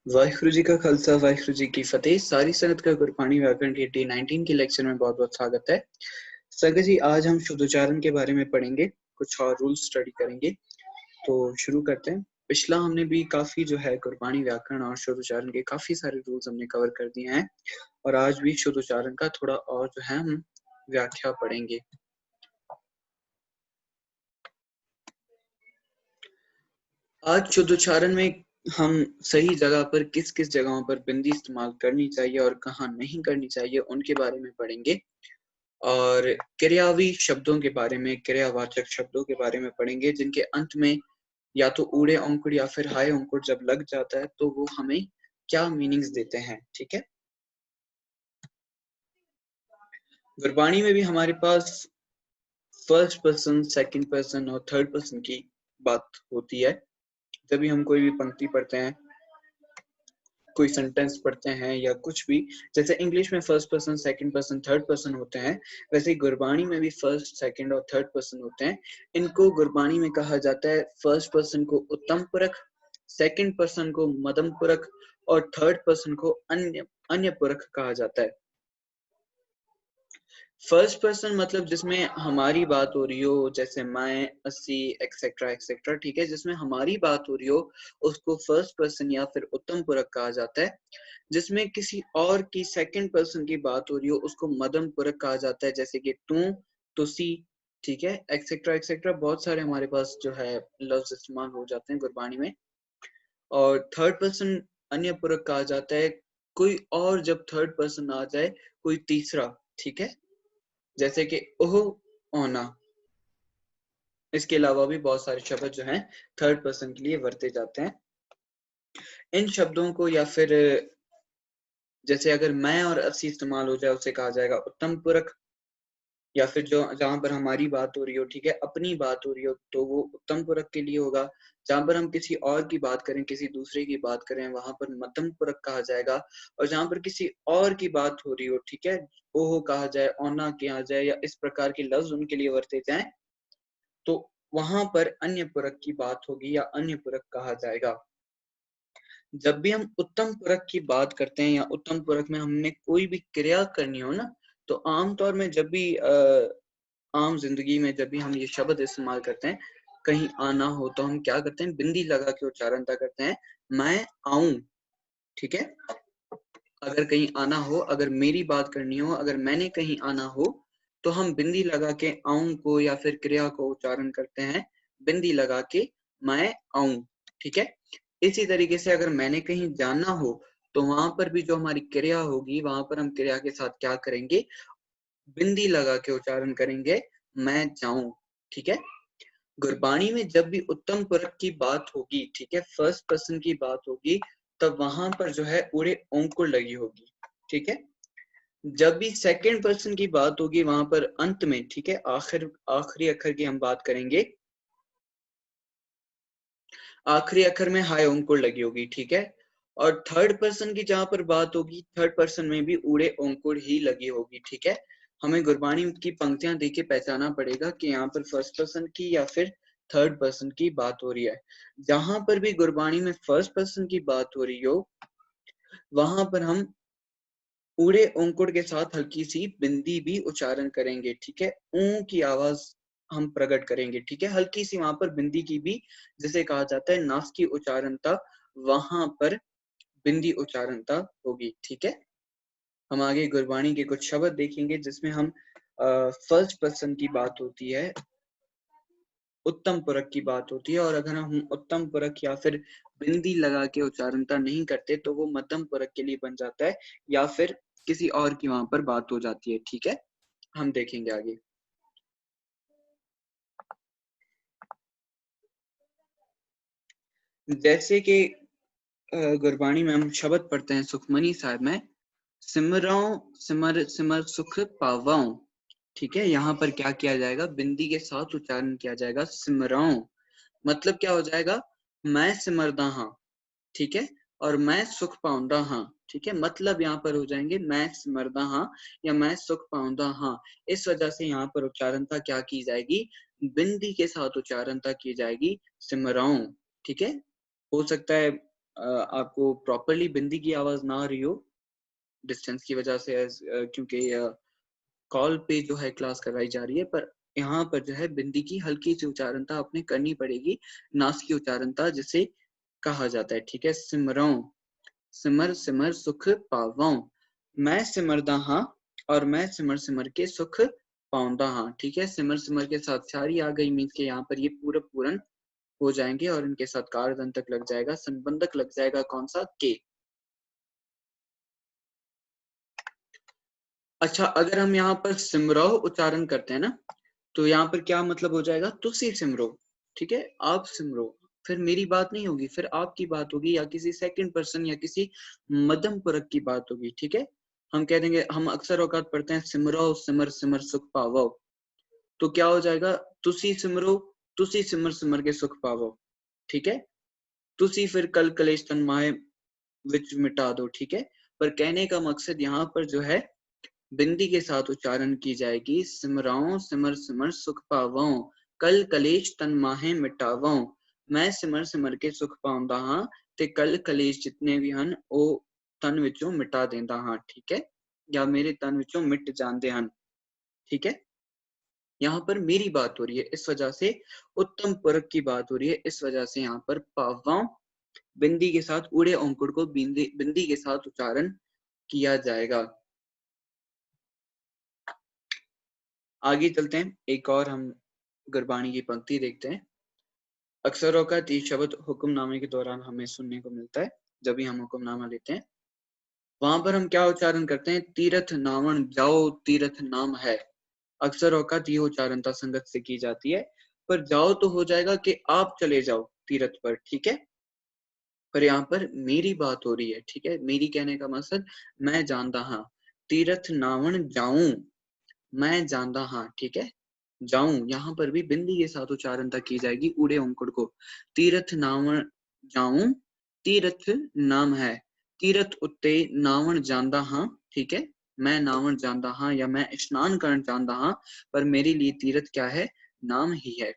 वाहिगुरु जी का खालसा वाहिगुरु जी की फतेह। सारी संगत का गुरबाणी व्याकरण के T19 के लेक्चर में बहुत बहुत स्वागत है। संगत जी, आज हम शुद्ध उच्चारण के बारे में पढ़ेंगे, कुछ और रूल स्टडी करेंगे। तो शुरू करते हैं। पिछला हमने भी काफी जो है गुरबाणी व्याकरण और शुद्ध उच्चारण के काफी सारे रूल्स हमने कवर कर दिए हैं, और आज भी शुद्ध उच्चारण का थोड़ा और जो है हम व्याख्या पढ़ेंगे। आज शुद्ध उच्चारण में हम सही जगह पर किस किस जगहों पर बिंदी इस्तेमाल करनी चाहिए और कहाँ नहीं करनी चाहिए उनके बारे में पढ़ेंगे, और क्रियावी शब्दों के बारे में, क्रियावाचक शब्दों के बारे में पढ़ेंगे जिनके अंत में या तो ऊड़े अंकुर या फिर हाय अंकुर जब लग जाता है तो वो हमें क्या मीनिंग्स देते हैं। ठीक है, गुरबाणी में भी हमारे पास फर्स्ट पर्सन, सेकंड पर्सन और थर्ड पर्सन की बात होती है। जब भी हम कोई भी पंक्ति पढ़ते हैं, कोई सेंटेंस पढ़ते हैं या कुछ भी, जैसे इंग्लिश में first person, second person, third person होते हैं, वैसे ही गुरबाणी में भी फर्स्ट, सेकंड और थर्ड पर्सन होते हैं। इनको गुरबाणी में कहा जाता है, फर्स्ट पर्सन को उत्तम पुरख, सेकंड पर्सन को मध्यम पुरख और थर्ड पर्सन को अन्य अन्य पुरख कहा जाता है। फर्स्ट पर्सन मतलब जिसमें हमारी बात हो रही हो, जैसे मैं, अस्सी, एक्सेट्रा एक्सेट्रा, ठीक है, जिसमें हमारी बात हो रही हो उसको फर्स्ट पर्सन या फिर उत्तम पुरख कहा जाता है। जिसमें किसी और की सेकंड पर्सन की बात हो रही हो उसको मध्यम पुरख कहा जाता है, जैसे कि तू, तुसी, ठीक है, एक्सेट्रा एक्सेट्रा। बहुत सारे हमारे पास जो है लफ्ज इस्तेमाल हो जाते हैं गुरबाणी में। और थर्ड पर्सन अन्य पुरख कहा जाता है कोई और जब थर्ड पर्सन आ जाए, कोई तीसरा, ठीक है, जैसे कि ओह, ओना। इसके अलावा भी बहुत सारे शब्द जो हैं थर्ड पर्सन के लिए वरते जाते हैं। इन शब्दों को, या फिर जैसे अगर मैं और अस्सी इस्तेमाल हो जाए उसे कहा जाएगा उत्तम पुरख, या फिर जो जहां पर हमारी बात हो रही हो, ठीक है, अपनी बात हो रही हो तो वो उत्तम पुरख के लिए होगा। जहां पर हम किसी और की बात करें, किसी दूसरे की बात करें, वहां पर मध्यम पुरख कहा जाएगा। और जहां पर किसी और की बात हो रही हो, ठीक है, ओहो कहा जाए, ओना किया जाए, या इस प्रकार के लफ्ज उनके लिए वरते जाएं, तो वहां पर अन्य पुरख की बात होगी या अन्य पुरख कहा जाएगा। जब भी हम उत्तम पुरख की बात करते हैं या उत्तम पुरख में हमने कोई भी क्रिया करनी हो ना, तो आमतौर में जब भी आम जिंदगी में जब भी हम ये शब्द इस्तेमाल करते हैं, कहीं आना हो तो हम क्या करते हैं, बिंदी लगा के उच्चारण करते हैं, मैं आऊं, ठीक है। अगर कहीं आना हो, अगर मेरी बात करनी हो, अगर मैंने कहीं आना हो, तो हम बिंदी लगा के आऊं को या फिर क्रिया को उच्चारण करते हैं बिंदी लगा के, मैं आऊं, ठीक है। इसी तरीके से अगर मैंने कहीं जाना हो तो वहां पर भी जो हमारी क्रिया होगी वहां पर हम क्रिया के साथ क्या करेंगे, बिंदी लगा के उच्चारण करेंगे, मैं जाऊं, ठीक है। गुरबाणी में जब भी उत्तम पुरख की बात होगी, ठीक है, फर्स्ट पर्सन की बात होगी, तब वहां पर जो है उड़े अंकुर लगी होगी, ठीक है। जब भी सेकंड पर्सन की बात होगी वहां पर अंत में, ठीक है, आखिरी अक्षर की हम बात करेंगे, आखिरी अक्षर में हाय अंकुर लगी होगी, ठीक है। और थर्ड पर्सन की जहां पर बात होगी, थर्ड पर्सन में भी ऊड़े अंकुर ही लगी होगी, ठीक है। हमें गुरबाणी की पंक्तियां देख के पहचाना पड़ेगा कि यहाँ पर फर्स्ट पर्सन की या फिर थर्ड पर्सन की बात हो रही है। जहां पर भी गुरबाणी में फर्स्ट पर्सन की बात हो रही हो वहां पर हम ऊड़े अंकुर के साथ हल्की सी बिंदी भी उच्चारण करेंगे, ठीक है। ऊ की आवाज हम प्रकट करेंगे, ठीक है, हल्की सी वहां पर बिंदी की भी, जिसे कहा जाता है नास की उच्चारणता, वहां पर बिंदी उच्चारणता होगी, ठीक है। हम आगे गुरबाणी के कुछ शब्द देखेंगे जिसमें हम फर्स्ट पर्सन की बात होती है, उत्तम पुरख की बात होती है, और अगर हम उत्तम पुरख या फिर बिंदी लगा के उच्चारणता नहीं करते तो वो मध्यम पुरख के लिए बन जाता है, या फिर किसी और की वहां पर बात हो जाती है, ठीक है। हम देखेंगे आगे। जैसे कि गुरबाणी में हम शब्द पढ़ते हैं सुखमनी साहब में, सिमराओ सिमर सिमर सुख पावाओ, ठीक है। यहाँ पर क्या किया जाएगा, बिंदी के साथ उच्चारण किया जाएगा, सिमराओ। मतलब क्या हो जाएगा, मैं सिमरदा हाँ, ठीक है, और मैं सुख पाऊंदा हाँ, ठीक है। मतलब यहाँ पर हो जाएंगे मैं सिमरदा हाँ या मैं सुख पाऊंदा हाँ। इस वजह से यहाँ पर उच्चारणता क्या की जाएगी, बिंदी के साथ उच्चारणता की जाएगी, सिमराऊं, ठीक है। हो सकता है आपको प्रॉपरली बिंदी की आवाज ना आ रही हो डिस्टेंस की वजह से, क्योंकि कॉल पे जो है क्लास करवाई जा रही है, पर यहाँ पर जो है बिंदी की हल्की सी उच्चारणता आपने करनी पड़ेगी, नास की उच्चारणता जिसे कहा जाता है। ठीक है, सिमरों, सिमर सिमर सुख पावों, मैं सिमरदा हाँ और मैं सिमर सिमर के सुख पाऊंदा हाँ। ठीक है, सिमर सिमर के साथ सारी आ गई, मीन्स के यहाँ पर ये पूरक पूरन हो जाएंगे और इनके साथ कारदंत तक लग जाएगा, संबंधक लग जाएगा कौन सा, के। अच्छा, अगर हम यहाँ पर सिमरो उच्चारण करते हैं ना, तो यहाँ पर क्या मतलब हो जाएगा, तुसी सिमरो। ठीक है, आप सिमरो, फिर मेरी बात नहीं होगी, फिर आपकी बात होगी या किसी सेकंड पर्सन या किसी मध्यम पुरुष की बात होगी। ठीक है, हम कह देंगे, हम अक्सर औकात पढ़ते हैं सिमरो सिमर सिमर सुख पावो, तो क्या हो जाएगा, तुसी सिमरो, तुसी सिमर सिमर के सुख पावो। ठीक है, तुसी फिर कल कलेश तन माहे विच मिटा दो। ठीक है, पर कहने का मकसद यहाँ पर जो है बिंदी के साथ उच्चारण की जाएगी, सिमराओं सिमर सिमर सुख पावों, कल कलेश तन माहे मिटावों, मैं सिमर सिमर के सुख पाਉਂਦਾ ਹਾਂ ਤੇ कल कलेश जितने भी ਹਨ ਉਹ तन विचों मिटा देंदा ਹਾਂ। ठीक है, या मेरे तन विचों मिट जाते हैं। ठीक है, यहाँ पर मेरी बात हो रही है, इस वजह से उत्तम पुरुष की बात हो रही है, इस वजह से यहाँ पर पावों बिंदी के साथ उड़े अंकुर को बिंदी बिंदी के साथ उच्चारण किया जाएगा। आगे चलते हैं, एक और हम गुरबाणी की पंक्ति देखते हैं। अक्सरों का तीर शब्द हुक्मनामे के दौरान हमें सुनने को मिलता है, जब भी हम हुक्मनामा लेते हैं वहां पर हम क्या उच्चारण करते हैं, तीर्थ नावन जाओ तीर्थ नाम है। अक्सर औकात ये उच्चारणता संगत से की जाती है, पर जाओ तो हो जाएगा कि आप चले जाओ तीर्थ पर। ठीक है, पर यहाँ पर मेरी बात हो रही है। ठीक है, मेरी कहने का मकसद मैं जानता हाँ, तीर्थ नावन जाऊं, मैं जानता हाँ। ठीक है, जाऊं यहाँ पर भी बिंदी के साथ उच्चारणता की जाएगी उड़े अंकुर को, तीर्थ नावन जाऊं, तीर्थ नाम है, तीर्थ उत्ते नावन जानदा हाँ। ठीक है, मैं नावन जानदा हाँ या मैं स्नान करना जानदा हाँ, पर मेरे लिए तीर्थ क्या है, नाम ही है।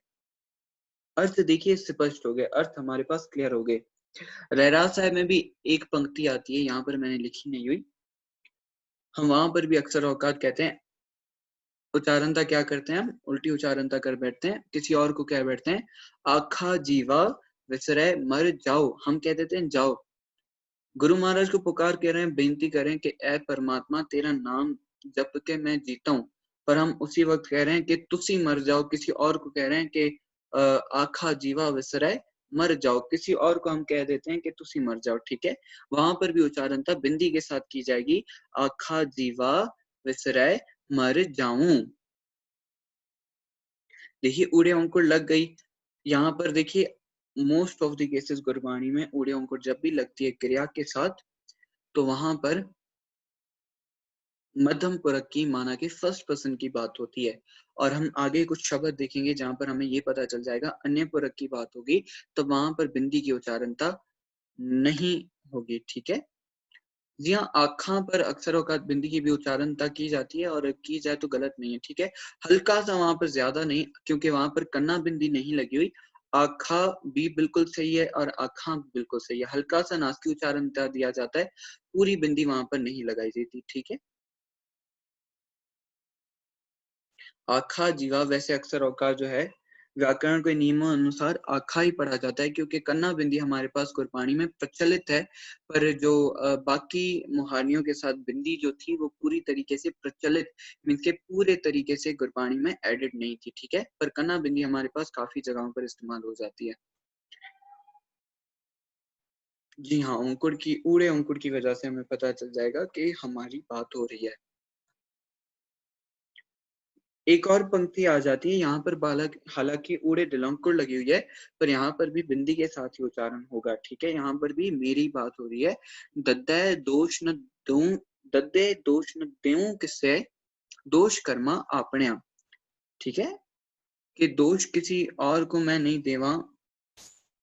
अर्थ देखिए स्पष्ट हो गए, अर्थ हमारे पास क्लियर हो गए। रहराज साहब में भी एक पंक्ति आती है, यहाँ पर मैंने लिखी नहीं हुई, हम वहां पर भी अक्सर औकात कहते हैं, उच्चारणता क्या करते हैं, हम उल्टी उच्चारणता कर बैठते हैं, किसी और को कह बैठते हैं, आखा जीवा विसरय मर जाओ, हम कह देते हैं जाओ। गुरु महाराज को पुकार कह रहे हैं, बेनती करें कि ऐ परमात्मा तेरा नाम जप के मैं जीता हूं, पर हम उसी वक्त कह रहे हैं कि तुसी मर जाओ, किसी और को कह रहे हैं कि आखा जीवा विसरय मर जाओ, किसी और को हम कह देते हैं कि तुसी मर जाओ। ठीक है, वहां पर भी उच्चारणता बिंदी के साथ की जाएगी, आखा जीवा विसरय मर जाऊं। देखिए ऊड़े अंकुर लग गई, यहाँ पर देखिए most of the cases Gurbani में ऊड़े अंकुर जब भी लगती है क्रिया के साथ, तो वहां पर मध्यम पुरुष की माना कि फर्स्ट पर्सन की बात होती है। और हम आगे कुछ शब्द देखेंगे जहां पर हमें ये पता चल जाएगा अन्य पुरुष की बात होगी, तो वहां पर बिंदी की उच्चारणता नहीं होगी। ठीक है, जी हाँ, आखा पर अक्सर औकात बिंदी की भी उच्चारणता की जाती है, और की जाए तो गलत नहीं है। ठीक है, हल्का सा वहां पर, ज्यादा नहीं, क्योंकि वहां पर कन्ना बिंदी नहीं लगी हुई। आखा भी बिल्कुल सही है और आखा बिल्कुल सही है, हल्का सा नासिकी उच्चारणता दिया जाता है, पूरी बिंदी वहां पर नहीं लगाई जाती। ठीक है, आखा जीवा वैसे अक्सर औकात जो है व्याकरण के नियमों अनुसार आखा ही पढ़ा जाता है, क्योंकि कन्ना बिंदी हमारे पास गुरबाणी में प्रचलित है, पर जो बाकी मुहानियों के साथ बिंदी जो थी वो पूरी तरीके से प्रचलित, मीन्स के पूरे तरीके से गुरबाणी में एडिड नहीं थी। ठीक है, पर कन्ना बिंदी हमारे पास काफी जगहों पर इस्तेमाल हो जाती है। जी हाँ, अंकुर की, ऊड़े अंकुर की वजह से हमें पता चल जाएगा कि हमारी बात हो रही है। एक और पंक्ति आ जाती है यहाँ पर, बालक हालांकि ऊड़े दिलंकुर लगी हुई है, पर यहाँ पर भी बिंदी के साथ ही उच्चारण होगा। ठीक है, यहाँ पर भी मेरी बात हो रही है, दद्दै दोष न दूं, दद्दे दोष न देऊं किससे, दोष कर्मा आपण्या। ठीक है, कि दोष किसी और को मैं नहीं देवा,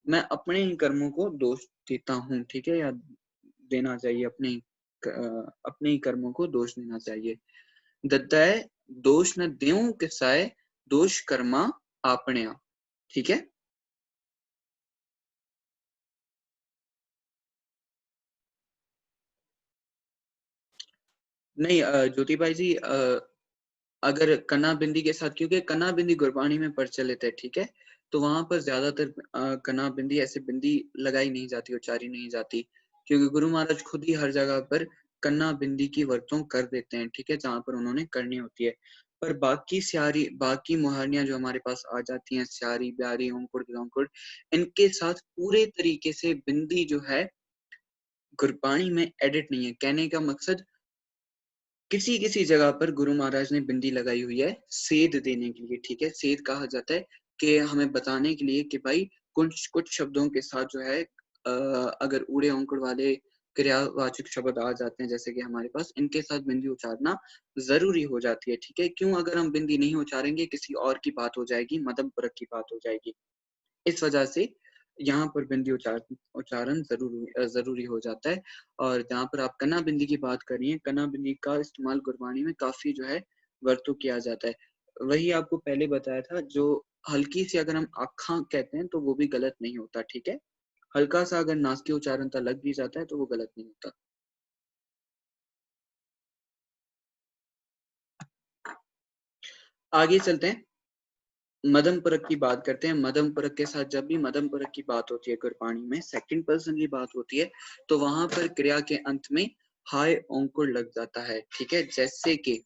मैं अपने ही कर्मों को दोष देता हूँ। ठीक है, या देना चाहिए, अपने ही कर्मों को दोष देना चाहिए। दद्दै दोष न देऊं किसाए, दोष कर्मा आपण्या। ठीक है, नहीं ज्योति भाई जी, अगर कना बिंदी के साथ, क्योंकि कना बिंदी गुरबाणी में प्रचलित है, ठीक है, तो वहां पर ज्यादातर कना बिंदी ऐसे बिंदी लगाई नहीं जाती, उच्चारी नहीं जाती, क्योंकि गुरु महाराज खुद ही हर जगह पर कन्ना बिंदी की वर्तों कर देते हैं, ठीक है, जहां पर उन्होंने करनी होती है। पर बाकी स्यारी, बाकी मुहावरियां जो हमारे पास आ जाती हैं, स्यारी ब्यारी ओंकुड़ गलोंकुड़, इनके साथ पूरे तरीके से बिंदी जो है गुरबाणी में एडिट नहीं है। कहने का मकसद, किसी किसी जगह पर गुरु महाराज ने बिंदी लगाई हुई है सेध देने के लिए, ठीक है, सेध कहा जाता है कि हमें बताने के लिए कि भाई कुछ कुछ शब्दों के साथ जो है अगर ऊड़े औंकड़ वाले क्रियावाचक शब्द आ जाते हैं, जैसे कि हमारे पास, इनके साथ बिंदी उच्चारना जरूरी हो जाती है, ठीक है। क्यों? अगर हम बिंदी नहीं उच्चारेंगे किसी और की बात हो जाएगी, मध्यम परक की बात हो जाएगी। इस वजह से यहाँ पर बिंदी उच्चारण जरूरी हो जाता है। और जहाँ पर आप कन्ना बिंदी की बात कर रही हैं, कन्ना बिंदी का इस्तेमाल गुरबाणी में काफी जो है वर्तों किया जाता है। वही आपको पहले बताया था, जो हल्की सी अगर हम आखा कहते हैं तो वो भी गलत नहीं होता, ठीक है। हल्का सा अगर नासिक उच्चारण लग भी जाता है तो वो गलत नहीं होता। आगे चलते हैं, मध्यम परक की बात करते हैं। मध्यम परक के साथ जब भी मध्यम परक की बात होती है गुरबाणी में, सेकंड पर्सन की बात होती है, तो वहां पर क्रिया के अंत में हाय अंकुर लग जाता है, ठीक है। जैसे कि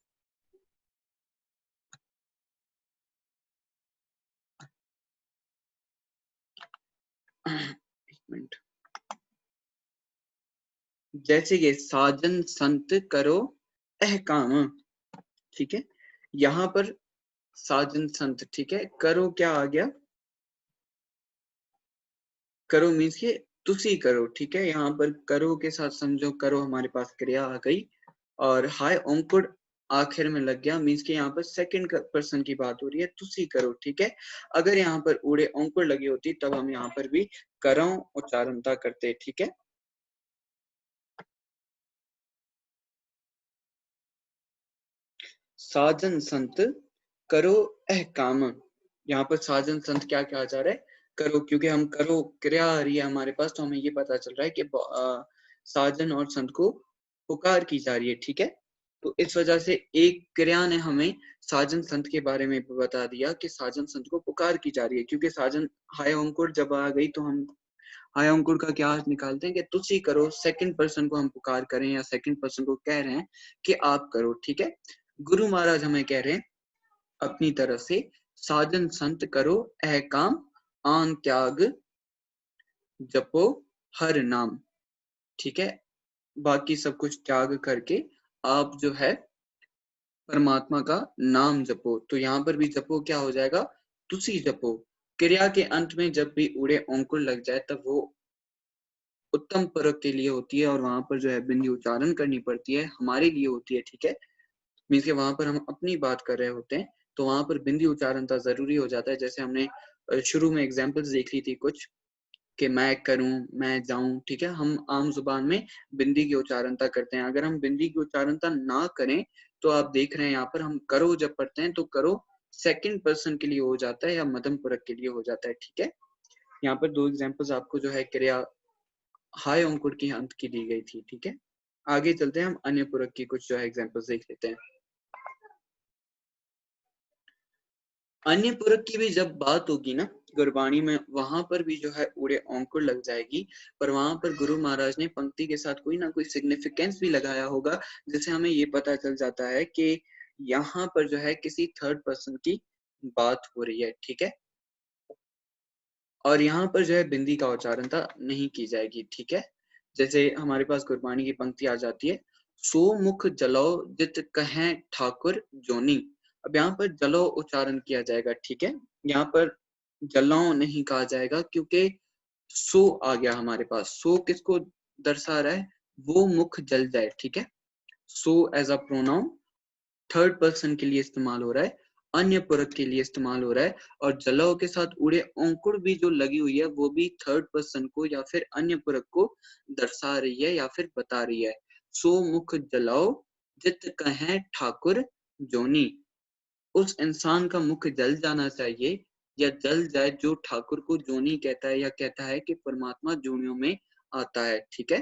एक मिनट, जैसे कि साजन संत करो अहकाम, ठीक है। यहाँ पर साजन संत, ठीक है, करो क्या आ गया, करो मीन्स के तुसी करो, ठीक है। यहाँ पर करो के साथ समझो, करो हमारे पास क्रिया आ गई, और हाय ओंकुड़ आखिर में लग गया, मीन्स के यहाँ पर सेकंड पर्सन की बात हो रही है, तुसी करो, ठीक है। अगर यहाँ पर उड़े ओंकुड़ लगी होती तब हम यहाँ पर भी करो उच्चारणता करते, ठीक है। साजन संत करो अहकाम, यहाँ पर साजन संत क्या कहा जा रहा है, करो, क्योंकि हम करो क्रिया आ रही है हमारे पास, तो हमें ये पता चल रहा है कि साजन और संत को पुकार की जा रही है, ठीक है। तो इस वजह से एक क्रिया ने हमें साजन संत के बारे में बता दिया कि साजन संत को पुकार की जा रही है, क्योंकि साजन हाय अंकुर जब आ गई तो हम हाय अंकुर का क्या अर्थ निकालते हैं कि तुसी करो, सेकंड पर्सन को हम पुकार करें या सेकंड पर्सन को कह रहे हैं कि आप करो, ठीक है। गुरु महाराज हमें कह रहे हैं अपनी तरफ से, साजन संत करो अह काम, आन त्याग जपो हर नाम, ठीक है। बाकी सब कुछ त्याग करके आप जो है परमात्मा का नाम जपो। तो यहाँ पर भी जपो क्या हो जाएगा, तुसी जपो। क्रिया के अंत में जब भी उड़े अंकुर लग जाए तब वो उत्तम परक के लिए होती है, और वहां पर जो है बिंदी उच्चारण करनी पड़ती है, हमारे लिए होती है, ठीक है। मीन्स के वहां पर हम अपनी बात कर रहे होते हैं, तो वहां पर बिंदी उच्चारणता जरूरी हो जाता है। जैसे हमने शुरू में एग्जांपल्स देख ली थी कुछ, कि मैं करूं, मैं जाऊं, ठीक है। हम आम जुबान में बिंदी की उच्चारणता करते हैं। अगर हम बिंदी की उच्चारणता ना करें तो आप देख रहे हैं यहाँ पर हम करो जब पढ़ते हैं तो करो सेकंड पर्सन के लिए हो जाता है या मध्यम पुरुष के लिए हो जाता है, ठीक है। यहाँ पर दो एग्जांपल्स आपको जो है क्रिया हाय अंकुर की अंत की दी गई थी, ठीक है। आगे चलते हैं, हम अन्य पूरक की कुछ जो है एग्जांपल्स देख लेते हैं। अन्य पूरक की भी जब बात होगी ना गुरबाणी में, वहां पर भी जो है उड़े अंकुर लग जाएगी, पर वहां पर गुरु महाराज ने पंक्ति के साथ कोई ना कोई सिग्निफिकेंस भी लगाया होगा, जिससे हमें ये पता चल जाता है कि यहाँ पर जो है किसी थर्ड पर्सन की बात हो रही है, ठीक है। और यहाँ पर जो है बिंदी का उच्चारण था नहीं की जाएगी, ठीक है। जैसे हमारे पास गुरबाणी की पंक्ति आ जाती है, सो मुख जलो जित कहें ठाकुर जोनी। अब यहाँ पर जलो उच्चारण किया जाएगा, ठीक है। यहाँ पर जलो नहीं कहा जाएगा, क्योंकि सो आ गया हमारे पास। सो किसको दर्शा रहा है, वो मुख जल जाए, ठीक है। So as a pronoun third person के लिए इस्तेमाल हो रहा है, अन्य पुरुष के लिए इस्तेमाल हो रहा है। और जलाओ के साथ उड़े अंकुर भी जो लगी हुई है वो भी थर्ड पर्सन को या फिर अन्य पुरुष को दर्शा रही है या फिर बता रही है। सो मुख जलाओ जित कहें ठाकुर जोनी, उस इंसान का मुख जल जाना चाहिए या जल जाए जो ठाकुर को जोनी कहता है या कहता है कि परमात्मा जोनियों में आता है, ठीक है।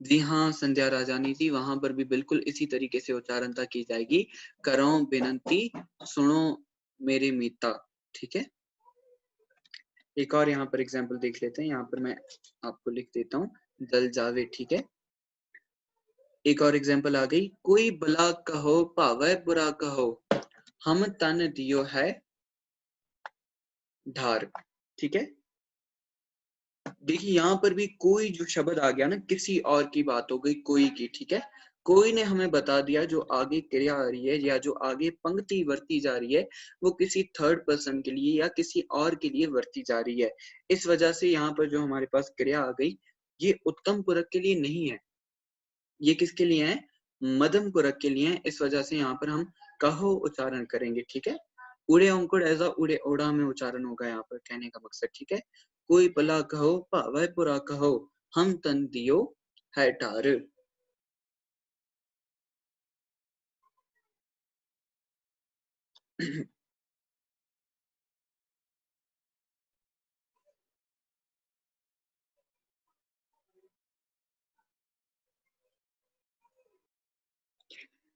जी हाँ, संध्या राजानी जी, वहाँ पर भी बिल्कुल इसी तरीके से उच्चारणता की जाएगी। करो बिनती सुनो मेरे मीता, ठीक है? एक और यहाँ पर एग्जाम्पल देख लेते हैं, यहाँ पर मैं आपको लिख देता हूँ, जल जावे, ठीक है? एक और एग्जाम्पल आ गई, कोई भला कहो पावै बुरा कहो, हम तन दियो है ढार, ठीक है? देखिए यहाँ पर भी कोई जो शब्द आ गया ना, किसी और की बात हो गई, कोई की, ठीक है? कोई ने हमें बता दिया जो आगे क्रिया आ रही है या जो आगे पंक्ति वर्ती जा रही है वो किसी थर्ड पर्सन के लिए या किसी और के लिए वर्ती जा रही है। इस वजह से यहाँ पर जो हमारे पास क्रिया आ गई ये उत्तम पुरुष के लिए नहीं है, ये किसके लिए है? मध्यम पुरुष के लिए है। इस वजह से यहाँ पर हम कहो उच्चारण करेंगे, ठीक है? उड़े अंकुड़ ऐसा उड़े ओढ़ा में उच्चारण होगा यहाँ पर, कहने का मकसद, ठीक है? कोई भला कहो पावै बुरा कहो, हम तन दियो है ठार।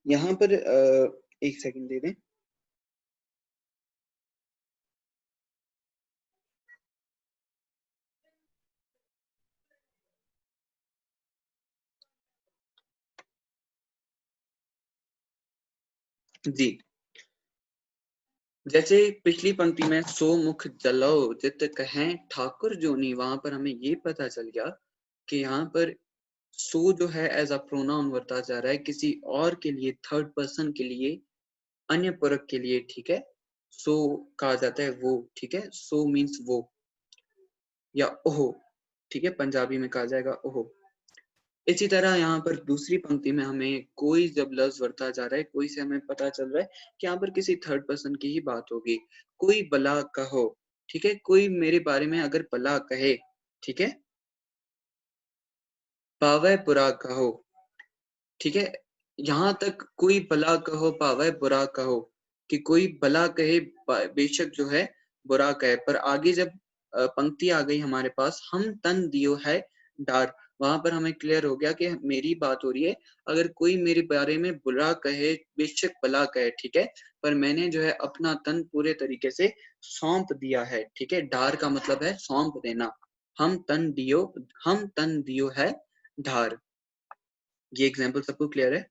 यहाँ पर एक सेकंड दे दें। जी, जैसे पिछली पंक्ति में सो मुख जलो जित कहें ठाकुर जोनी, वहां पर हमें ये पता चल गया कि यहाँ पर सो जो है एज अ प्रोनाउन वर्ता जा रहा है किसी और के लिए, थर्ड पर्सन के लिए, अन्य पुरुष के लिए, ठीक है? सो कहा जाता है वो, ठीक है? सो मीन्स वो या ओहो, ठीक है? पंजाबी में कहा जाएगा ओहो। इसी तरह यहाँ पर दूसरी पंक्ति में हमें कोई जब लफ्ज वर्ता जा रहा है, कोई से हमें पता चल रहा है कि यहाँ पर किसी थर्ड पर्सन की ही बात होगी। कोई भला कहो, ठीक है? कोई मेरे बारे में अगर भला कहे, ठीक है? पावै बुरा कहो, ठीक है? यहाँ तक कोई भला कहो पावै बुरा कहो कि कोई भला कहे, बेशक जो है बुरा कहे, पर आगे जब पंक्ति आ गई हमारे पास, हम तन दियो है डार, वहां पर हमें क्लियर हो गया कि मेरी बात हो रही है। अगर कोई मेरे बारे में बुरा कहे, बेशक भला कहे, ठीक है, पर मैंने जो है अपना तन पूरे तरीके से सौंप दिया है, ठीक है? डार का मतलब है सौंप देना। हम तन दियो है ढार। ये एग्जाम्पल सबको क्लियर है?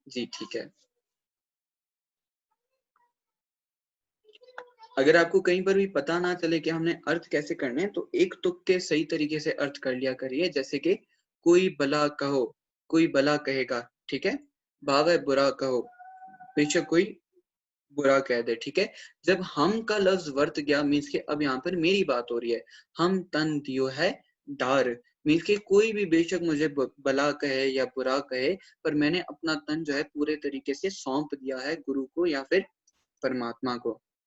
जी ठीक है। अगर आपको कहीं पर भी पता ना चले कि हमने अर्थ कैसे करने हैं, तो एक तुक के सही तरीके से अर्थ कर लिया करिए। जैसे कि कोई भला कहो, कोई भला कहेगा, ठीक है? भाव बुरा कहो, बेशक कोई बुरा कह दे, ठीक है? जब हम का लफ्ज वर्त गया मीन्स के अब यहाँ पर मेरी बात हो रही है। हम तन दियो है डार, मीन्स के कोई भी बेशक मुझे भला कहे या बुरा कहे, पर मैंने अपना तन जो है पूरे तरीके से सौंप दिया है गुरु को या फिर परमात्मा को।